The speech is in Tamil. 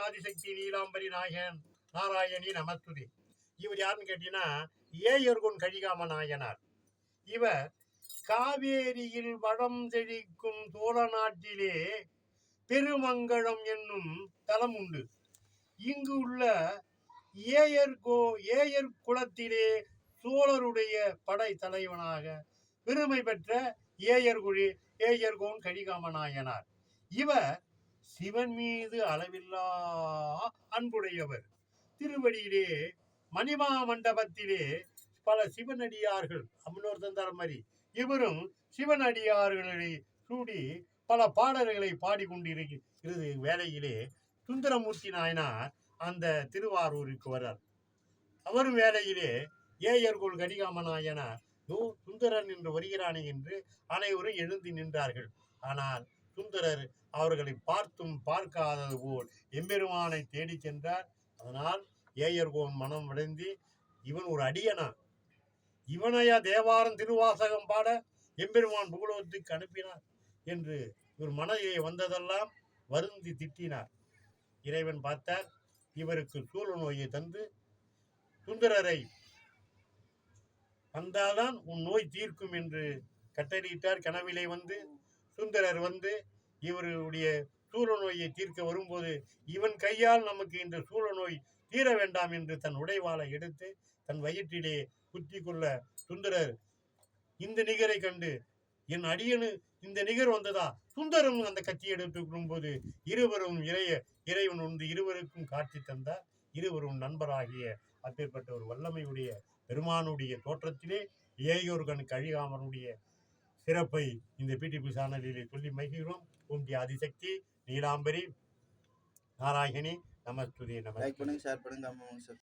ஆதிசக்தி நீலாம்பரி நாராயணி நமஸ்துதி. இவர் யாருன்னு கேட்டீங்கன்னா ஏயர்கொன் கழிகாம நாயனார். இவர் காவேரியில் வளம் செழிக்கும் சோழ நாட்டிலே பெருமங்கலம் என்னும் தலம் உண்டு. இங்கு உள்ள ஏயர் குலத்திலே சோழருடைய படை தலைவனாக பெருமை பெற்ற ஏயர்கோன் கழிகாம நாயனார். இவர் சிவன் மீது அளவில்லா அன்புடையவர். திருவடியிலே மணிமா மண்டபத்திலே பல சிவனடியார்கள் அம்னோர்தன் தர மாதிரி இவரும் சிவனடியார்களை சூடி பல பாடல்களை பாடிக்கொண்டிருக்கிறது வேளையிலே சுந்தரமூர்த்தி நாயனார் அந்த திருவாரூருக்கு வரார். அவரும் வேளையிலே ஏயர்கோன் கழிகாம நாயனார் சுந்தரன் என்று வருகிறானே என்று அனைவரும் எழுந்து நின்றார்கள். ஆனால் சுந்தரர் அவர்களை பார்த்தும் பார்க்காதது போல் எம்பெருமானை தேடி சென்றார். அதனால் ஏயர்கோன் மனம் அடைந்து இவன் ஒரு அடியனா, இவனையா தேவாரம் திருவாசகம் பாட எம்பெருமான் புகழோகத்துக்கு அனுப்பினார் என்று இவர் மனதிலே வந்ததெல்லாம் வருந்தி திட்டினார். இறைவன் பார்த்தார், இவருக்கு சூழ நோயை தந்து சுந்தரரை வந்தால்தான் உன் நோய் தீர்க்கும் என்று கட்டளையிட்டார். கனவிலே வந்து சுந்தரர் வந்து இவருடைய சூழ நோயை தீர்க்க வரும்போது இவன் கையால் நமக்கு இந்த சூழ நோய் தீர வேண்டாம் என்று தன் உடைவாளை எடுத்து தன் வயிற்றிலே குத்தி கொள்ள சுந்தரர் இந்த நிகரை கண்டு என் அடியனு இந்த நிகர் வந்ததா சுந்தரம் அந்த கத்தியை எடுத்துக்கொள்ளும் போது இருவரும் இறைவன் வந்து இருவருக்கும் காட்சி தந்தார். இருவரும் நண்பராகிய அப்பேற்பட்ட ஒரு வல்லமையுடைய பெருமானுடைய தோற்றத்திலே ஏயர்கோன் கழிகாமனுடைய சிறப்பை இந்த பிடிபி சேனலிலே சொல்லி மகிழ்கிறோம். ஓம் ஆதிசக்தி நீலாம்பரி நாராயணி நமஸ்துதி. லைக் பண்ணுங்க, ஷேர் பண்ணுங்க.